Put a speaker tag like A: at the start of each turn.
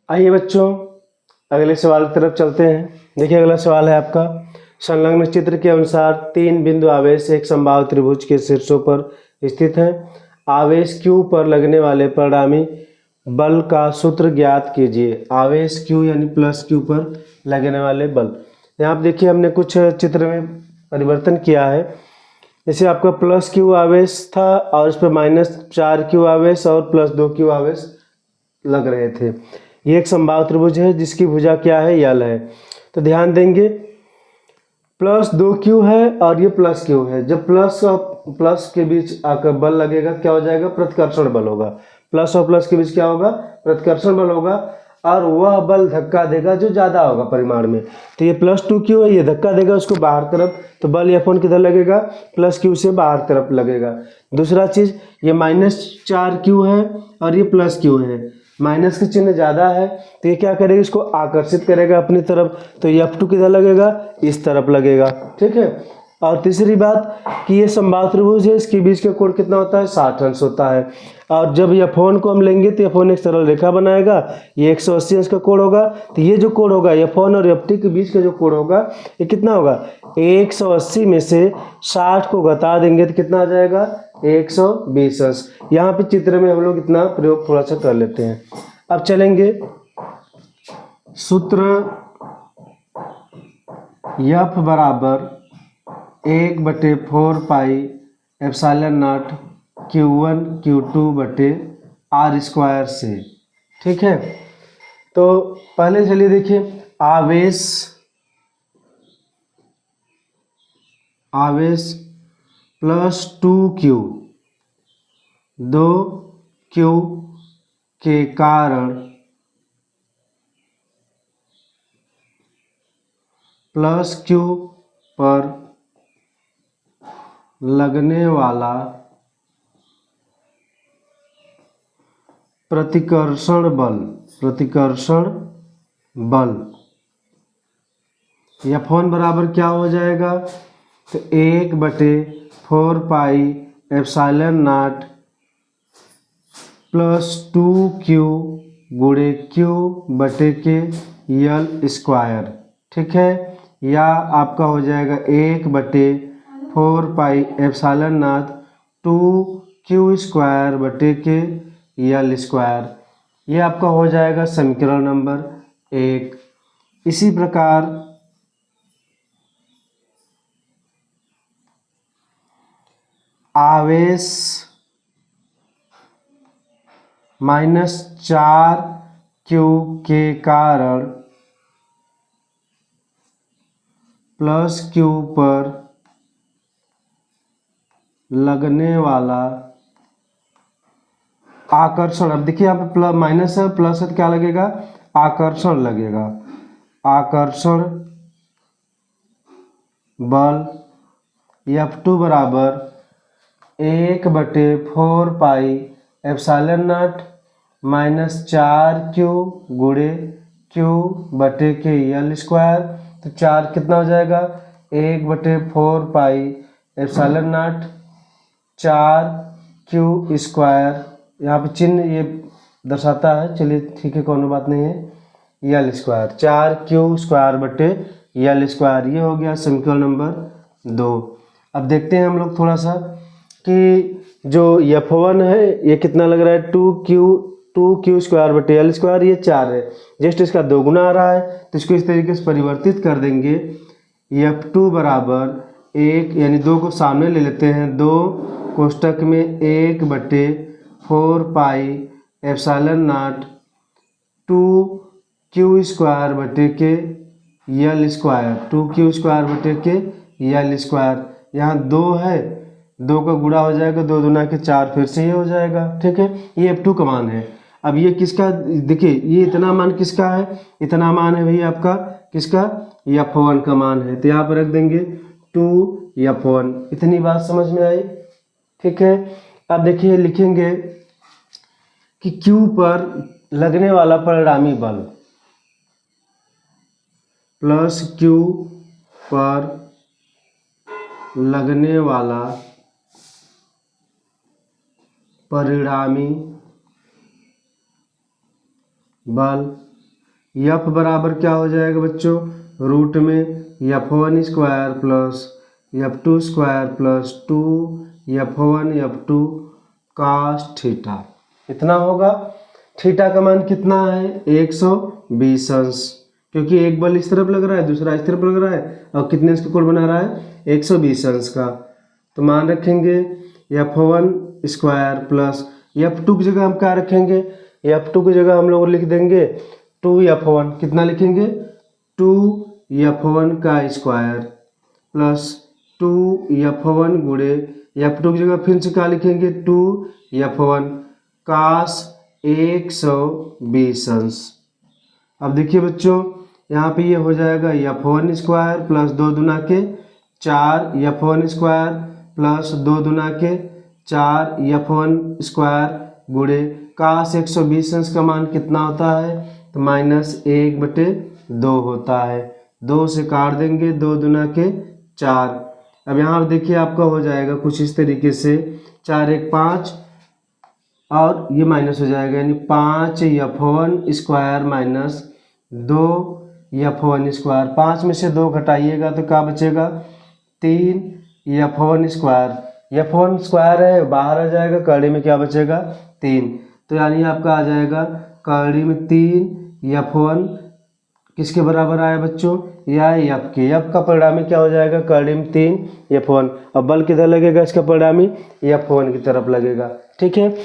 A: आइए बच्चों, अगले सवाल की तरफ चलते हैं। देखिए, अगला सवाल है आपका, संलग्न चित्र के अनुसार तीन बिंदु आवेश एक समबाहु त्रिभुज के शीर्षों पर स्थित हैं। आवेश Q पर लगने वाले परिणामी बल का सूत्र ज्ञात कीजिए। आवेश Q यानी प्लस Q पर लगने वाले बल। यहाँ पर देखिए, हमने कुछ चित्र में परिवर्तन किया है। जैसे आपका प्लस Q आवेश था और इस पर -4Q आवेश और +2Q आवेश लग रहे थे। ये एक समबाहु त्रिभुज है जिसकी भुजा क्या है, यल है। तो ध्यान देंगे, +2Q है और ये +Q है। जब प्लस और प्लस के बीच आकर बल लगेगा, क्या हो जाएगा, प्रतिकर्षण बल होगा। प्लस और प्लस के बीच क्या होगा, प्रतिकर्षण बल होगा, और वह बल धक्का देगा जो ज़्यादा होगा परिमाण में। तो ये +2Q है, ये धक्का देगा उसको बाहर तरफ, तो बल F1 किधर लगेगा, +Q से बाहर तरफ लगेगा। दूसरा चीज़, ये -4Q है और ये +Q है, माइनस के चिन्ह ज़्यादा है, तो ये क्या करेगा, इसको आकर्षित करेगा अपनी तरफ। तो F2 किधर लगेगा, इस तरफ लगेगा। ठीक है। और तीसरी बात कि ये समबाहु त्रिभुज है, इसके बीच का कोण कितना होता है, 60 अंश होता है। और जब F1 को हम लेंगे तो F1 एक सरल रेखा बनाएगा, ये 180 अंश का कोण होगा। तो ये जो कोण होगा F1 और F2 के बीच का जो कोण होगा, ये कितना होगा, 180 में से 60 को घटा देंगे तो कितना आ जाएगा, 120 अंश। यहाँ पे चित्र में हम लोग इतना प्रयोग थोड़ा सा कर लेते हैं। अब चलेंगे, सूत्र F बराबर 1/4 pi epsilon not Q1 Q2 बटे R स्क्वायर से। ठीक है। तो पहले चलिए देखिए, आवेश +2Q 2Q के कारण +Q पर लगने वाला प्रतिकर्षण बल F1 बराबर क्या हो जाएगा, तो 1/4 पाई एप्सिलॉन नॉट +2Q गुणे Q बटे के यल स्क्वायर। ठीक है। या आपका हो जाएगा 1/4 pi epsilon not 2Q square बटे के यल स्क्वायर। ये आपका हो जाएगा समीकरण नंबर 1। इसी प्रकार आवेश -4Q के कारण +Q पर लगने वाला आकर्षण। अब देखिए, यहाँ पे माइनस है, प्लस है, तो क्या लगेगा, आकर्षण लगेगा। आकर्षण बल F2 बराबर 1/4 पाई एप्सिलॉन नॉट -4Q गुणे Q बटे के यल स्क्वायर। तो 4 कितना हो जाएगा, 1/4 pi epsilon not 4Q square. यहाँ पे चिन्ह ये दर्शाता है, चलिए ठीक है, कोनो बात नहीं है, यल स्क्वायर, 4Q स्क्वायर बटे यल स्क्वायर। ये हो गया समीकरण नंबर 2। अब देखते हैं हम लोग थोड़ा सा कि जो F1 है ये कितना लग रहा है, 2Q स्क्वायर बटे यल स्क्वायर, ये 4 है, जस्ट इसका दोगुना आ रहा है, तो इसको इस तरीके से परिवर्तित कर देंगे। F2 बराबर 1 यानी 2 को सामने ले लेते हैं, 2 कोष्टक में 1/4 pi epsilon not 2Q square बटे के यल स्क्वायर, 2Q स्क्वायर बटे के यल स्क्वायर। यहाँ 2 है, 2 का गुणा हो जाएगा, 2 दूना के 4, फिर से ये हो जाएगा। ठीक है। ये F2 का मान है। अब ये किसका, देखिए ये इतना मान किसका है, इतना मान है भैया आपका किसका, F1 का मान है। तो यहाँ पर रख देंगे 2F1। इतनी बात समझ में आई। ठीक है। अब देखिए, लिखेंगे कि Q पर लगने वाला परिणामी बल +Q पर लगने वाला परिणामी बल एफ बराबर क्या हो जाएगा बच्चों, रूट में F1 square plus F2 square plus 2 F1 F2 cos theta. इतना होगा। थीटा का मान कितना है, 120 अंश, क्योंकि एक बल इस तरफ लग रहा है दूसरा इस तरफ लग रहा है और कितने अंश का कोण बना रहा है, 120 अंश का। तो मान रखेंगे F1 स्क्वायर प्लस F2 की जगह हम क्या रखेंगे, F2 की जगह हम लोग लिख देंगे 2F1, कितना लिखेंगे 2F1 का स्क्वायर प्लस 2F1 गुणे F2 की जगह फिर से क्या लिखेंगे 2F1 cos 120 अंश। अब देखिए बच्चों यहाँ पे ये हो जाएगा F1 स्क्वायर प्लस 2 दूना के 4 F1 स्क्वायर प्लस 2 दूना के 4 F1 स्क्वायर गुणे cos 120 अंश का मान कितना होता है, तो -1/2 होता है। 2 से काट देंगे, 2 दूना के 4। अब यहाँ देखिए आपका हो जाएगा कुछ इस तरीके से, 4 1 5 और ये माइनस हो जाएगा, यानी 5F1 square minus 2F1 square. 5 में से 2 घटाइएगा तो क्या बचेगा, 3F1 स्क्वायर। F1 स्क्वायर है बाहर आ जाएगा, कड़ी में क्या बचेगा 3। तो यानी आपका आ जाएगा कड़ी में 3F1 किसके बराबर आया बच्चों, या F के। F का परिणामी क्या हो जाएगा, कड़ी में 3F1। अब बल किधर लगेगा, इसका परिणामी F1 की तरफ लगेगा। ठीक है।